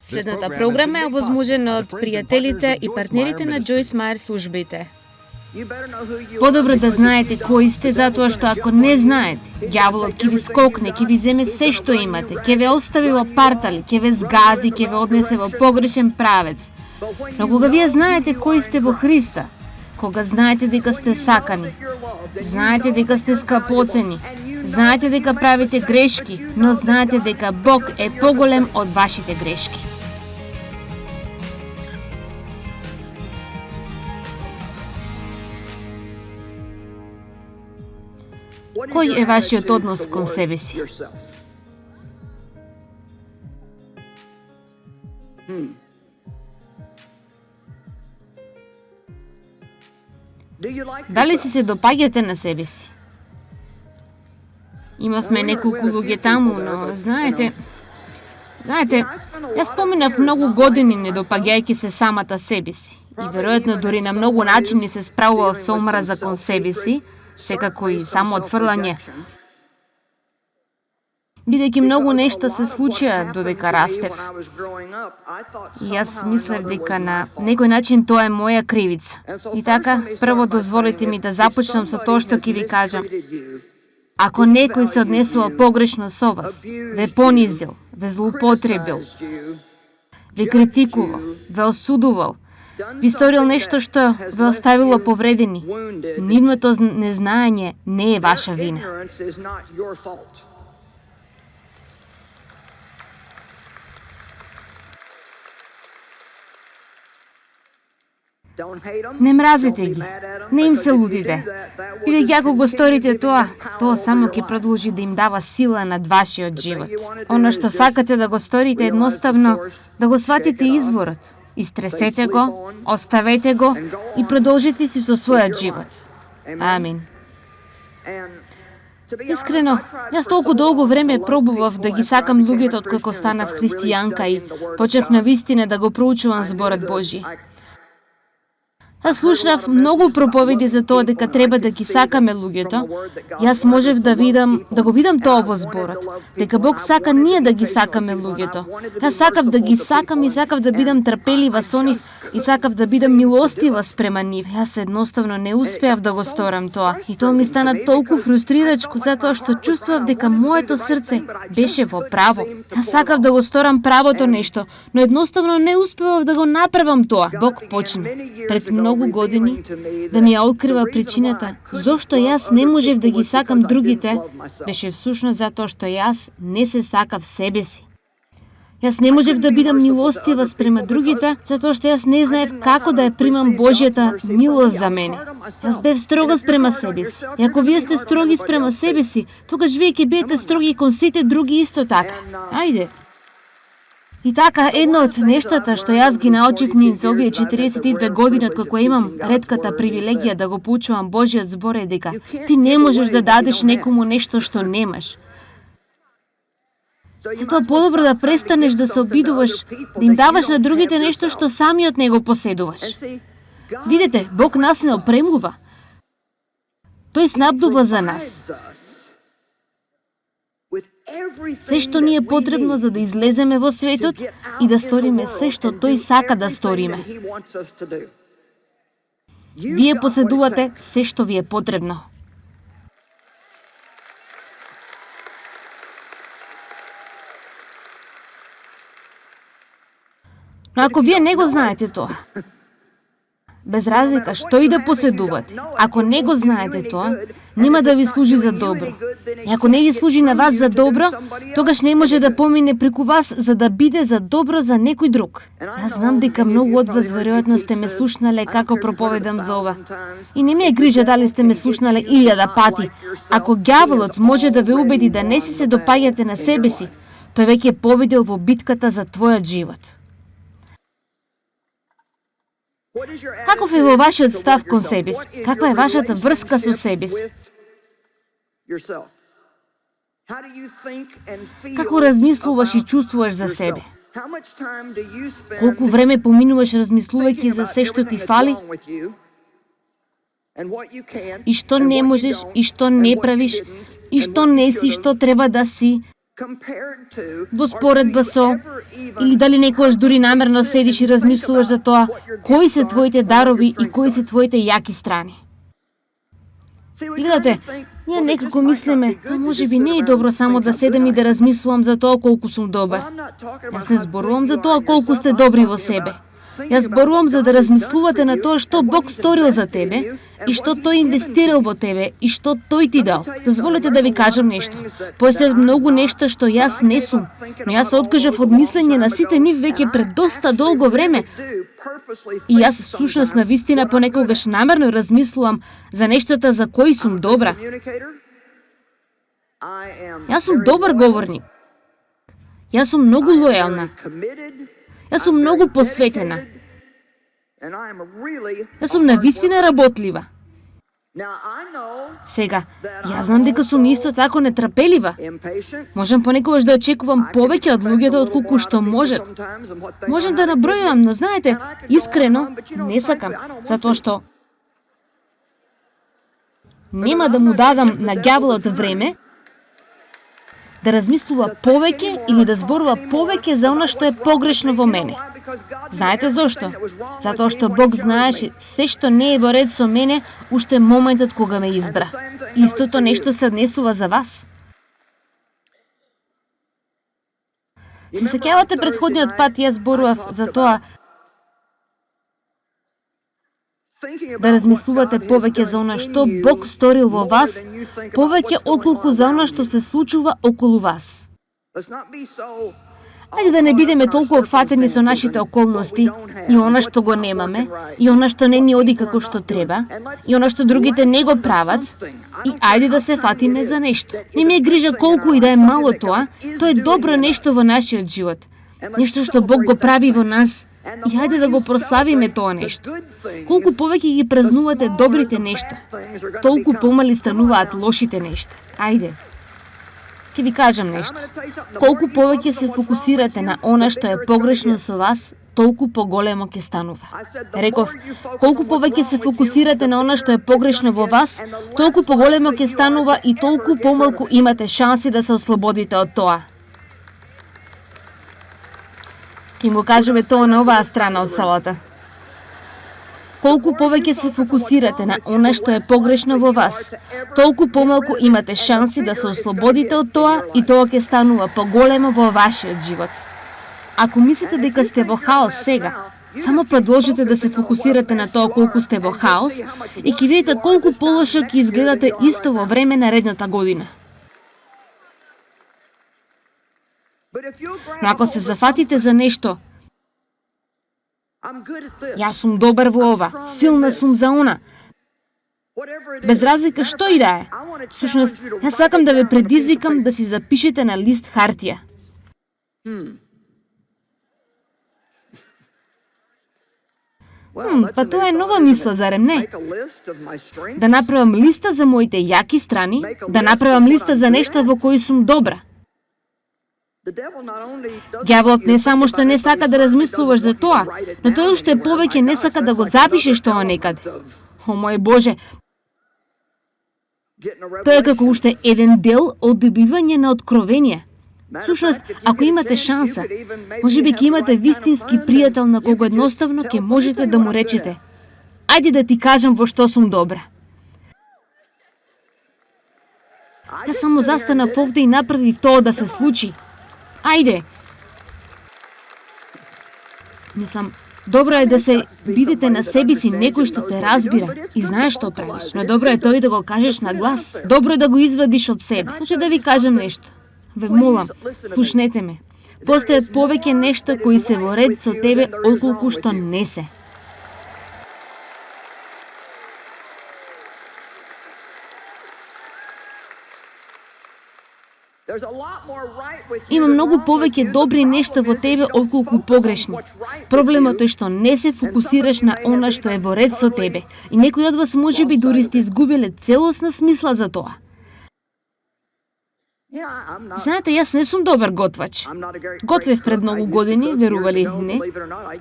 Следната програма е овозможена од пријателите и партнерите на Джойс Мајер службите. Подобро да знаете кои сте, затоа што ако не знаете, ѓаволот ќе ви скокне, ќе ви земе се што имате, ќе ве остави во партали, ќе ве згази, ќе ве однесе во погрешен правец. Но кога вие знаете кои сте во Христа, кога знаете дека сте сакани, знаете дека сте скапоцени, знаете дека правите грешки, но знаете дека Бог е поголем од вашите грешки. Кој е вашиот однос кон себе си? Дали се допаѓате на себе си? Имавме неколку луѓе таму, но знаете, јас поминав многу години не допаѓајќи се самата себе си. И веројатно дури на многу начини се справував со омраза кон себе си, секако и само отфрлање. Бидејќи многу нешта се случија додека растев. И јас мислев дека на некој начин тоа е моја кривица. И така, прво дозволите ми да започнам со тоа што ќе ви кажам. Ако некој се однесува погрешно со вас, ве понизил, ве злоупотребил, ве критикувал, ве осудувал, ви сторил нешто што ве оставило повредени, нивното незнаење не е ваша вина. Не мразите ги, не им се лудите. Бидејќи ако го сторите тоа само ќе продолжи да им дава сила над вашиот живот. Оно што сакате да го сторите едноставно да го сватите изворот. Истресете го, оставете го и продолжите си со својот живот. Амин. Искрено, јас толку долго време пробував да ги сакам луѓето откако станав христијанка и почев на вистина да го проучувам зборот Божји. Јас слушнав многу проповеди за тоа дека треба да ги сакаме луѓето. Јас можев да го видам тоа во зборот, дека Бог сака ние да ги сакаме луѓето. Јас сакав да ги сакам и сакав да бидам трпелива со нив и сакав да бидам милостива спрема нив. Јас едноставно не успеав да го сторам тоа. И тоа ми стана толку фрустрирачко затоа што чувствував дека моето срце беше во право. Јас сакав да го сторам правото нешто, но едноставно не успевав да го направам тоа. Бог почна пред многу години да ми ја открива причината зошто јас не можев да ги сакам другите, беше всушност затоа што јас не се сакав себе си. Јас не можев да бидам милостива спрема другите, затоа што јас не знаев како да ја примам Божјата милост за мене. Јас бев строга спрема себе си. И ако вие сте строги спрема себе си, тогаш вие ќе бидете строги кон сите други исто така. Ајде. И така, едно од нештата што јас ги научив низ овие 42 години откако имам ретката привилегија да го поучувам Божјиот збор е дека ти не можеш да дадеш некому нешто што немаш. Затоа подобро да престанеш да се обидуваш, да им даваш на другите нешто што самиот не го поседуваш. Видете, Бог нас не опремува. Тој снабдува за нас. Се што ни е потребно за да излеземе во светот и да сториме се што Тој сака да сториме. Вие поседувате се што ви е потребно. Но ако вие не го знаете тоа, без разлика што и да поседувате, ако не го знаете тоа, нема да ви служи за добро. И ако не ви служи на вас за добро, тогаш не може да помине преку вас за да биде за добро за некој друг. Јас знам дека многу од вас веројатно сте ме слушнале како проповедам за ова. И не ме е грижа дали сте ме слушнале 1000 пати. Ако ѓаволот може да ве убеди да не си се допаѓате на себе си, тој веќе победил во битката за твојот живот. Каков е во вашиот став кон себе си? Каква е вашата врска со себе си? Како размислуваш и чувствуваш за себе? Колку време поминуваш размислувајќи за се што ти фали? И што не можеш, и што не правиш, и што не си, што треба да си? во споредба со, или дали некојаш дури намерно седиш и размислуваш за тоа кои се твоите дарови и кои се твоите јаки страни. Гледате, ние некако мислиме, може би не е добро само да седам и да размислувам за тоа колку сум добар. Јас не зборувам за тоа колку сте добри во себе. Јас зборувам за да размислувате на тоа што Бог сторил за тебе и што Тој инвестирал во тебе и што Тој ти дал. Дозволете да ви кажам нешто. Постојат многу нешта што јас не сум, но јас се откажав од мислење на сите нив веќе пред доста долго време. И јас всушност на вистина понекогаш намерно размислувам за нештата за кои сум добра. Јас сум добар говорник. Јас сум многу лојална. Јас сум многу посветена. Јас сум навистина работлива. Сега, јас знам дека сум исто тако нетрпелива. Можам понекогаш да очекувам повеќе од луѓето отколку што можат. Можам да набројувам, но знаете, искрено не сакам, затоа што нема да му дадам на ѓаволот време да размислува повеќе или да зборува повеќе за она што е погрешно во мене. Знаете зошто? Затоа што Бог знаеше се што не е во ред со мене уште моментот кога ме избра. Истото нешто се однесува за вас. Се сеќавате претходниот пат јас зборував за тоа да размислувате повеќе за она што Бог сторил во вас, повеќе отколку за она што се случува околу вас. Ајде да не бидеме толку опфатени со нашите околности и она што го немаме, и она што не ни оди како што треба, и она што другите не го прават, и ајде да се фатиме за нешто. Не ме грижа колку и да е мало тоа, тоа е добро нешто во нашиот живот. Нешто што Бог го прави во нас, и ајде да го прославиме тоа нешто. Колку повеќе ги празнувате добрите нешта, толку помали стануваат лошите нешта. Ајде. Ќе ви кажам нешто. Колку повеќе се фокусирате на она што е погрешно со вас, толку поголемо ќе станува. Реков, колку повеќе се фокусирате на она што е погрешно во вас, толку поголемо ќе станува и толку помалку имате шанси да се ослободите од тоа. Ќе му кажеме тоа на оваа страна од салата. Колку повеќе се фокусирате на она што е погрешно во вас, толку помалку имате шанси да се ослободите од тоа и тоа ќе станува поголемо во вашиот живот. Ако мислите дека сте во хаос сега, само продолжете да се фокусирате на тоа колку сте во хаос и ќе видите колку полошо ќе изгледате исто во време наредната година. Но ако се зафатите за нешто, јас сум добар во ова, силна сум за она, без разлика што и да е. Всушност, јас сакам да ве предизвикам да си запишете на лист хартија. Па тоа е нова мисла, зарем не? Да направам листа за моите јаки страни, да направам листа за нешта во кои сум добра. Ѓаволот не само што не сака да размислуваш за тоа, но тој уште повеќе не сака да го запишеш тоа некаде. О мој Боже! Тоа е како уште еден дел од добивање на откровение. Всушност, ако имате шанса, можеби ќе имате вистински пријател на кого едноставно ќе можете да му речете: ајде да ти кажам во што сум добра. Јас само застанав овде и направив тоа да се случи. Ајде. Мислам, добро е да се бидете на себе си некој што те разбира и знае што правиш, но добро е тој да го кажеш на глас. Добро е да го извадиш од себе. Може да ви кажам нешто. Ве молам, слушнете ме. Постојат повеќе нешта кои се во ред со тебе отколку што не се. Има многу повеќе добри нешта во тебе отколку погрешни. Проблемот е што не се фокусираш на она што е во ред со тебе. И некои од вас можеби дури сте изгубиле целосна смисла за тоа. Знаете, јас не сум добар готвач. Готвев пред многу години, верували или не.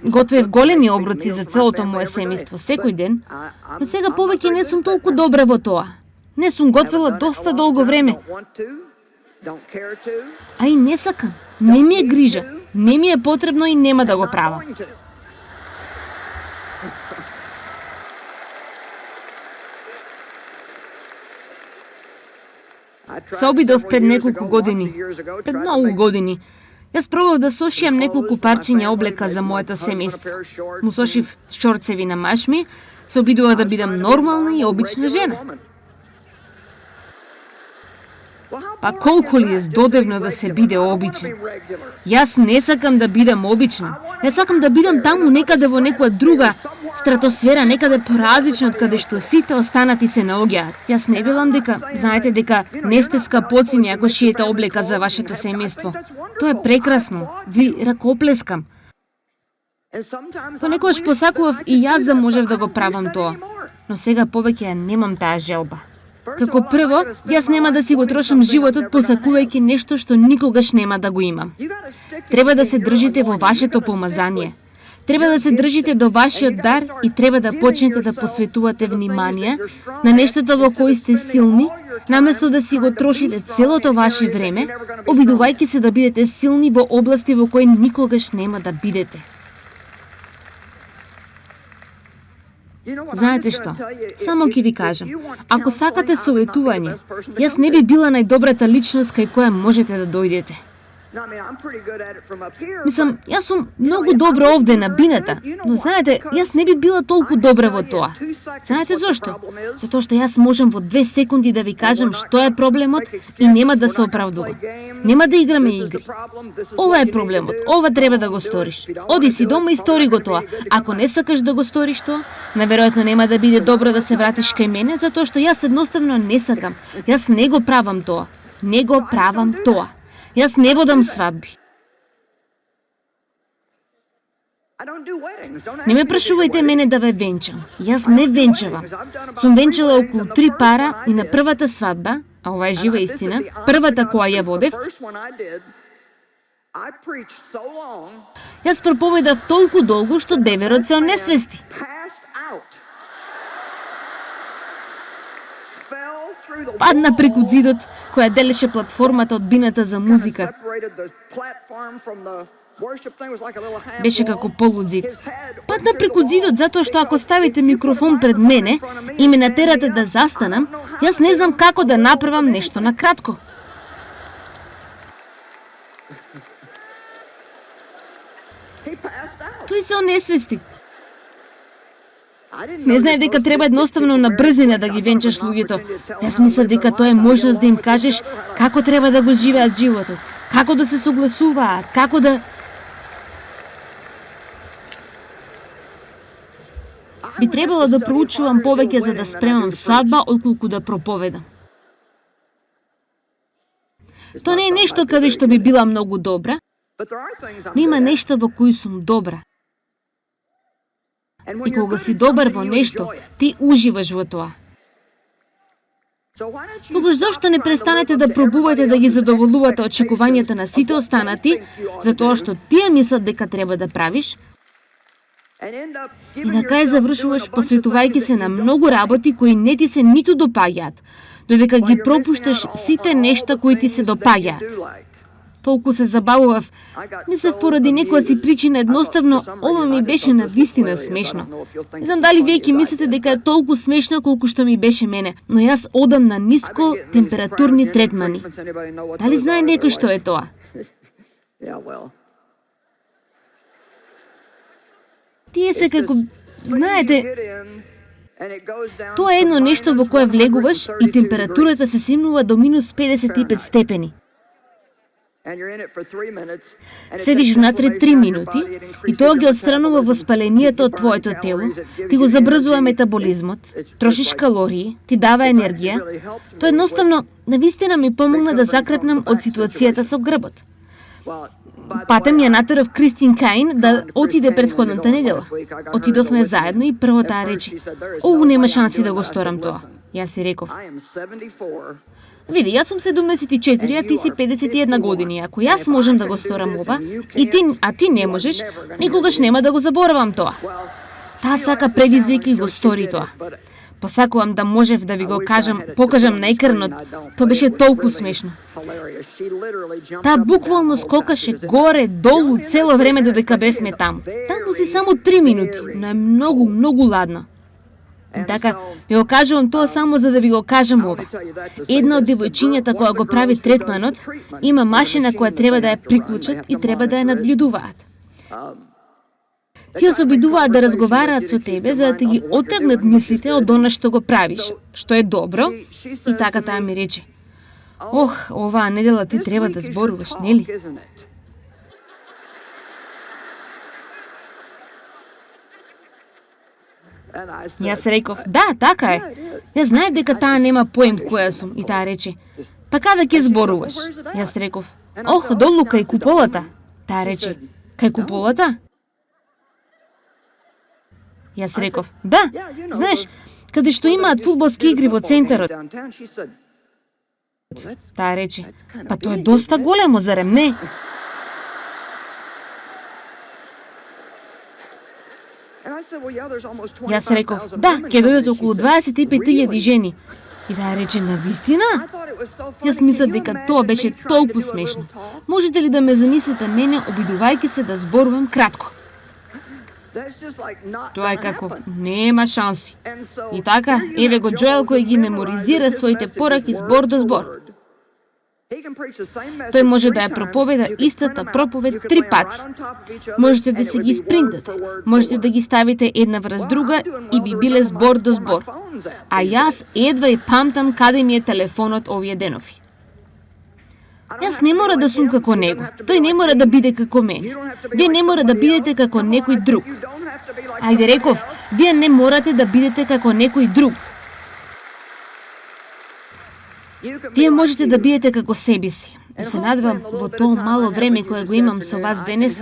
Готвев големи оброци за целото мое семејство секој ден, но сега повеќе не сум толку добра во тоа. Не сум готвела доста долго време. А и не сакам, не ми е грижа, не ми е потребно и нема да го правам. Се обидов пред неколку години, пред многу години. Јас пробав да сошијам неколку парчиња облека за моето семејство. Му сошив шорцеви на машми, се обидувах да бидам нормална и обична жена. Па колку ли е здодевно да се биде обичен? Јас не сакам да бидам обична. Јас сакам да бидам таму некаде во некоја друга стратосфера, некаде поразлично од каде што сите останати се наоѓаат. Јас не велам дека, знаете дека не сте скапоцини ако шиете облека за вашето семејство. Тоа е прекрасно. Ви ракоплескам. Понекогаш посакував и јас да можев да го правам тоа. Но сега повеќе немам таа желба. Како прво, јас нема да си го трошам животот посакувајќи нешто што никогаш нема да го имам. Треба да се држите во вашето помазание. Треба да се држите до вашиот дар и треба да почнете да посветувате внимание на нештата во кои сте силни, наместо да си го трошите целото ваше време, обидувајќи се да бидете силни во области во кои никогаш нема да бидете. Знаете што? Само ќе ви кажам, ако сакате советување, јас не би била најдобрата личност кај која можете да дојдете. Мислам, јас сум многу добра овде на бината, но знаете, јас не би била толку добра во тоа. Знаете зошто? Затоа што јас можам во 2 секунди да ви кажам што е проблемот и нема да се оправдувам. Нема да играме игри. Ова е проблемот, ова треба да го сториш. Оди си дома и стори го тоа. Ако не сакаш да го сториш тоа, наверојатно нема да биде добро да се вратиш кај мене, затоа што јас едноставно не сакам. Јас не го правам тоа. Не го правам тоа. Јас не водам свадби. Не ме прашувајте мене да ве венчам. Јас не венчавам. Сум венчала околу 3 пара и на првата свадба, а ова е жива истина, првата која ја водев, јас проповедав толку долго што деверот се онесвести. Падна преку зидот која делеше платформата од бината за музика. Беше како полуд зид. Падна преку зидот затоа што ако ставите микрофон пред мене и ме натерате да застанам, јас не знам како да направам нешто на кратко. Тој се онесвести. Не знае дека треба едноставно на брзина да ги венчаш луѓето. Јас мислам дека тоа е можност да им кажеш како треба да го живеат животот, како да се согласуваат, како да... Би требало да проучувам повеќе за да спремам свадба, отколку да проповедам. Тоа не е нешто каде што би била многу добра, но има нешто во кои сум добра. И кога си добар во нешто, ти уживаш во тоа. Тогаш зошто не престанете да пробувате да ги задоволувате очекувањата на сите останати, затоа што тие мислат дека треба да правиш, и на крај завршуваш посветувајќи се на многу работи кои не ти се ниту допаѓаат, додека ги пропушташ сите нешта кои ти се допаѓаат. Толку се забавував. Мислев поради некоја си причина едноставно, ова ми беше навистина смешно. Не знам дали вие ќе мислите дека е толку смешно колку што ми беше мене, но јас одам на ниско температурни третмани. Дали знае некој што е тоа? Тие се како, знаете, тоа е едно нешто во кое влегуваш и температурата се симнува до минус 55 степени. Седиш внатре 3 минути и тоа ги отстранува воспалението од твоето тело, ти го забрзува метаболизмот, трошиш калории, ти дава енергија. Тоа едноставно, навистина ми помогна да закрепнам од ситуацијата со грбот. Патем ја натерав Кристин Каин да отиде претходната недела. Отидовме заедно и прво таа рече: "Оу, нема шанси да го сторам тоа." Јас си реков: "Види, јас сум 74, а ти си 51 години. Ако јас можам да го сторам ова, а ти не можеш, никогаш нема да го заборавам тоа." Таа сака предизвика и го стори тоа. Посакувам да можев да ви го покажам на екранот. Тоа беше толку смешно. Таа буквално скокаше горе, долу, цело време додека бевме таму. Таму си само 3 минути, но е многу, многу ладно. Така, ви го кажувам тоа само за да ви го кажам ова. Една од девојчињата која го прави третманот, има машина која треба да ја приклучат и треба да ја надблюдуваат. Тие се обидуваат да разговараат со тебе за да ти ги отргнат мислите од она што го правиш, што е добро, и така таа ми рече: "Ох, оваа недела ти треба да зборуваш, нели?" Јас реков: "Да, така е." Јас знаев дека таа нема поим која сум, и таа рече: "Па каде ќе зборуваш?" Јас реков: "Ох, долу кај куполата." Таа рече: "Кај куполата?" Јас реков: "Да, знаеш, каде што имаат фудбалски игри во центарот." Таа рече: "Па тоа е доста големо, зарем не?" Јас реков: "Да, ќе дојдат околу 25.000 жени." И таа рече: "Навистина?" Јас мислев дека тоа беше толку смешно. Можете ли да ме замислите мене обидувајќи се да зборувам кратко? Тоа е како нема шанси. И така, еве го Джоел кој ги меморизира своите пораки збор до збор. Тој може да ја проповеда истата проповед 3 пати. Можете да се ги спринтате, можете да ги ставите една врз друга и би биле збор до збор. А јас едва и памтам каде ми е телефонот овие денови. Јас не мора да сум како него. Тој не мора да биде како мене. Вие не мора да бидете како некој друг. Ајде реков, вие не морате да бидете како некој друг. Вие можете да бидете како себе си. И се надевам во тоа мало време кое го имам со вас денес,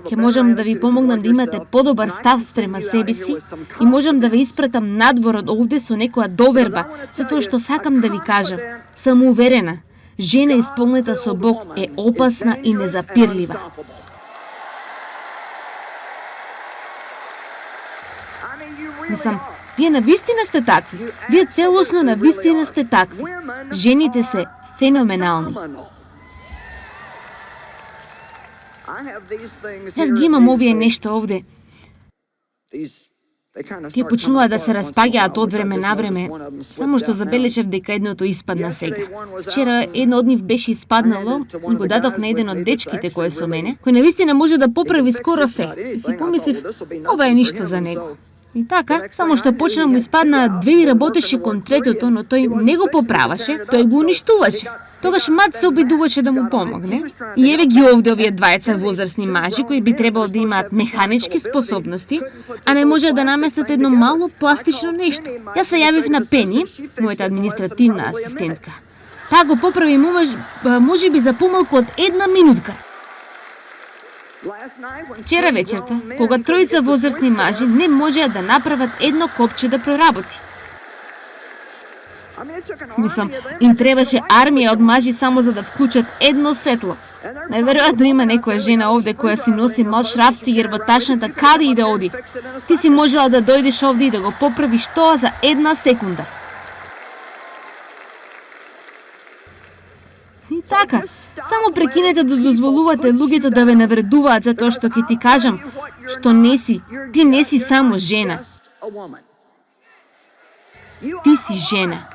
ќе можам да ви помогнам да имате подобар став спрема себе си и можам да ве испратам надвор од овде со некоја доверба, затоа што сакам да ви кажам, сам уверена, жена исполнета со Бог е опасна и незапирлива. Мислам, вие навистина сте такви. Вие целосно навистина сте такви. Жените се феноменални. Јас ги имам овие нешта овде. Тие почнуваат да се распаѓаат од време на време, само што забележав дека едното испадна сега. Вчера едно од нив беше испаднало и го дадов на еден од дечките кој е со мене, кој навистина може да поправи скоро се. И си помислив, ова е ништо за него. И така, само што почна му испаднаа две и работеше кон третото, но тој не го поправаше, тој го уништуваше. Тогаш мат се обидуваше да му помогне. И еве ги овде овие двајца возрастни мажи кои би требало да имаат механички способности, а не може да наместат едно мало пластично нешто. Јас се јавив на Пени, мојата административна асистентка. Таа го поправи може би за помалку од 1 минутка. Вчера вечерта, кога тројца возрастни мажи не можеа да направат едно копче да проработи. Мислам, им требаше армија од мажи само за да вклучат едно светло. Најверојатно има некоја жена овде која си носи мал шрафци jer во ташната каде и да оди. Ти си можела да дојдеш овде и да го поправиш тоа за 1 секунда. И така, само прекинете да дозволувате луѓето да ве навредуваат затоа што ќе ти кажам што ти не си само жена. Ти си жена.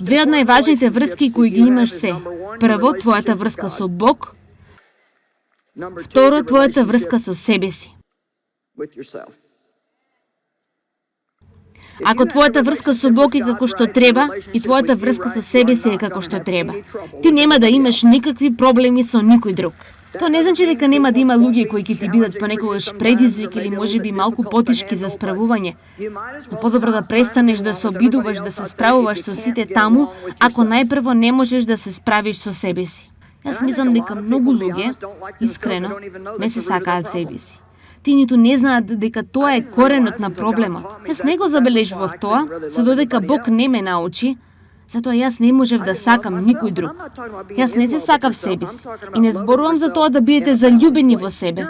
Две од најважните врски кои ги имаш се: прво, твојата врска со Бог, второ, твојата врска со себе си. Ако твојата врска со Бог е како што треба и твојата врска со себе си е како што треба, ти нема да имаш никакви проблеми со никој друг. Тоа не значи дека нема да има луѓе кои ќе ти бидат понекогаш предизвик или можеби малку потешки за справување. Но подобро да престанеш да се обидуваш да се справуваш со сите таму, ако најпрво не можеш да се справиш со себе си. Јас мислам дека многу луѓе, искрено, не се сакаат себе си. Ти ниту не знаат дека тоа е коренот на проблемот. Јас не го забележував тоа, се додека Бог не ме научи, Затоа јас не можев да сакам никој друг. Јас не се сакав себе си. И не зборувам за тоа да бидете заљубени во себе.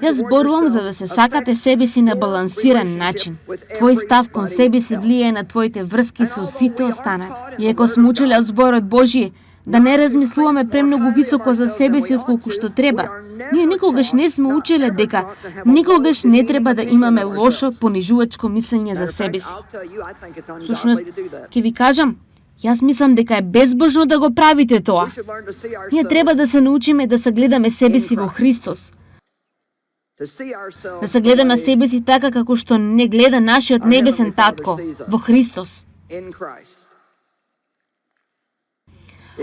Јас зборувам за да се сакате себе си на балансиран начин. Твој став кон себе си влијае на твоите врски со сите останати. И ако сме учеле од зборот Божји, да не размислуваме премногу високо за себе си отколку што треба. Ние никогаш не сме учеле дека никогаш не треба да имаме лошо, понижувачко мислење за себе си. Всушност, ќе ви кажам, јас мислам дека е безбожно да го правите тоа. Ние треба да се научиме да сагледаме себе си во Христос. Да сагледаме себе си така како што не гледа нашиот небесен татко во Христос.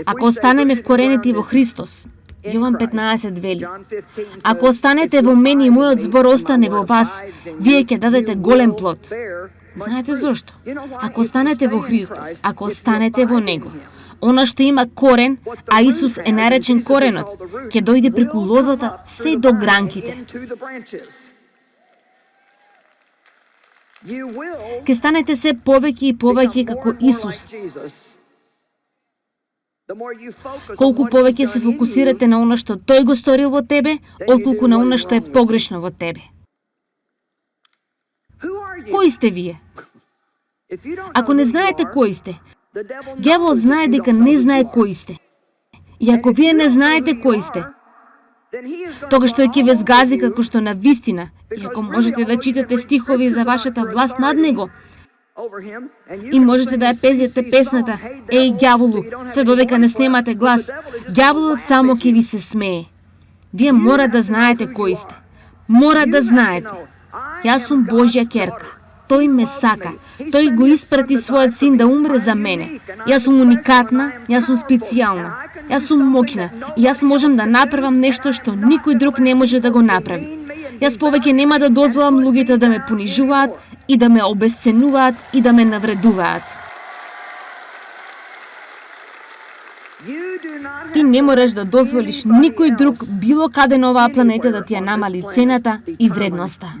Ако останеме вкоренети во Христос, Јован 15 вели, ако останете во мене и мојот збор остане во вас, вие ќе дадете голем плод. Знаете зошто? Ако останете во Христос, ако останете во Него, она што има корен, а Исус е наречен коренот, ќе дојде преку лозата се до гранките. Ќе станете се повеќе и повеќе како Исус. Колку повеќе се фокусирате на она што Тој го сторил во тебе, отколку на она што е погрешно во тебе. Кои сте вие? Ако не знаете кои сте, ѓаволот знае дека не знае кои сте. И ако вие не знаете кои сте, тогаш тој ќе ве згази како што на вистина, и ако можете да читате стихови за вашата власт над него, и можете да ја пезнете песната "Еј, ѓаволу", се додека не снемате глас, ѓаволот само ќе ви се смее. Вие мора да знаете кои сте. Мора да знаете. Јас сум Божја ќерка. Тој ме сака. Тој го испрати својот син да умре за мене. Јас сум уникатна, јас сум специјална. Јас сум моќна и јас можам да направам нешто што никој друг не може да го направи. Јас повеќе нема да дозволам луѓето да ме понижуваат и да ме обесценуваат и да ме навредуваат. Ти не можеш да дозволиш никој друг било каде на оваа планета да ти ја намали цената и вредноста.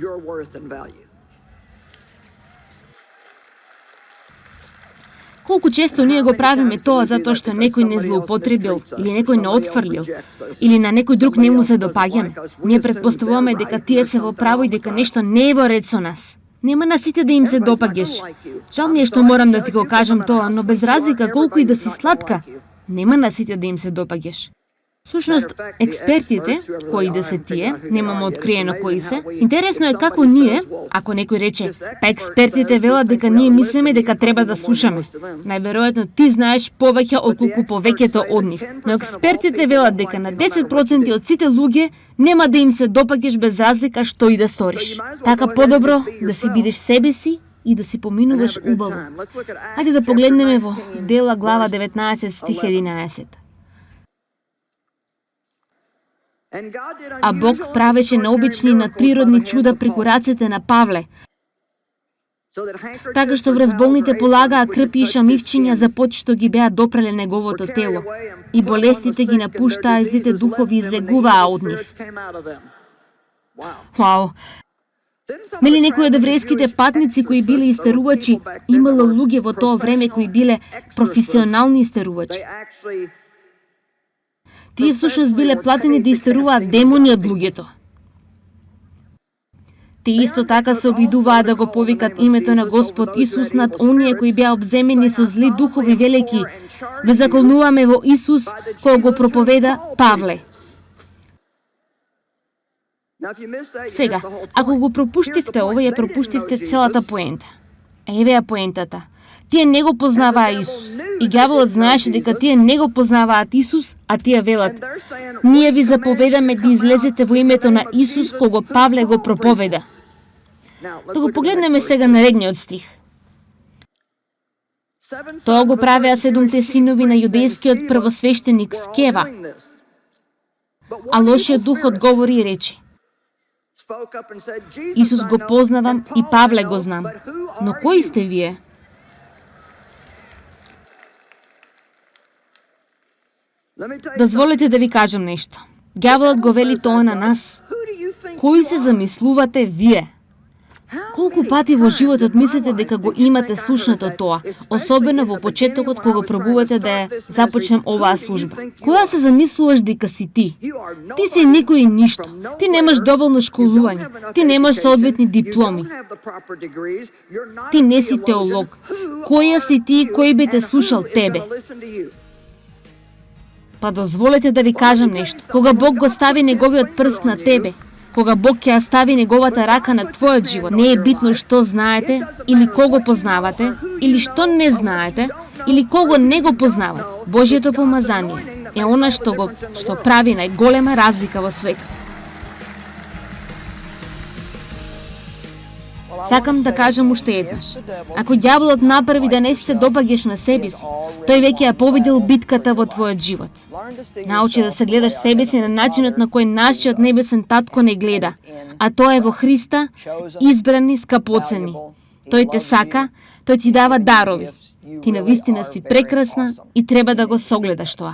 Колку често ние го правиме тоа затоа што некој не злоупотребил, или некој не отфрлил, или на некој друг не му се допаѓаме. Ние претпоставуваме дека тие се во право и дека нешто не е во ред со нас. Нема на сите да им се допаѓаш. Жал ми е што морам да ти го кажам тоа, но без разлика колку и да си сладка, нема на сите да им се допаѓаш. Всушност, експертите, кои да се тие, немаме откриено кои се, интересно е како ние, ако некој рече, па експертите велат дека ние мислиме дека треба да слушаме. Најверојатно ти знаеш повеќе отколку повеќето од нив, но експертите велат дека на 10% од сите луѓе нема да им се допаѓаш без разлика што и да сториш. Така подобро да си бидеш себе си и да си поминуваш убаво. Хајде да погледнеме во Дела глава 19 стих 11. А Бог правеше необични надприродни чуда преку рацете на Павле, така што врз болните полагаа крп и шамивчиња за пот што ги беа допреле неговото тело, и болестите ги напуштаа и злите духови излегуваа од нив. Вау! Нели некои од еврејските патници кои биле истерувачи, имало луѓе во тоа време кои биле професионални истерувачи. Тие всушност биле платени да истеруваат демони од луѓето. Тие исто така се обидуваа да го повикат името на Господ Исус над оние кои беа обземени со зли духови, велики: "Ве заколнуваме во Исус, кој го проповеда Павле." Сега, ако го пропуштивте ова, ја пропуштивте целата поента. Еве ја поентата. Тие не го познаваа Исус. И ѓаволот знаеше дека тие не го познаваат Исус, а тие велат: "Ние ви заповедаме да излезете во името на Исус, кого Павле го проповеда." Да го погледнеме сега наредниот стих. Тоа го правеа 7 синови на јудејскиот првосвештеник Скева. А лошиот дух одговори и рече: "Исус го познавам и Павле го знам, но кои сте вие?" Дозволете да ви кажам нешто. Ѓаволот го вели тоа на нас. Кои се замислувате вие? Колку пати во животот мислите дека го имате слушнато тоа, особено во почетокот кога пробувате да ја започнем оваа служба? Кога се замислуваш дека си ти? Ти си никој и ништо. Ти немаш доволно школување. Ти немаш соодветни дипломи. Ти не си теолог. Која си ти и кој би те слушал тебе? Па дозволете да ви кажам нешто. Кога Бог го стави неговиот прст на тебе, кога Бог ќе ја стави неговата рака на твојот живот, не е битно што знаете, или кого познавате, или што не знаете, или кого не го познавате. Божјето помазание е она што прави најголема разлика во светот. Сакам да кажам уште еднаш. Ако ѓаволот направи да не се допаѓаш на себе си, тој веќе ја победил битката во твојот живот. Научи да се гледаш себе си на начинот на кој нашиот небесен татко не гледа, а тоа е во Христа, избрани, скапоцени. Тој те сака, тој ти дава дарови. Ти навистина си прекрасна и треба да го согледаш тоа.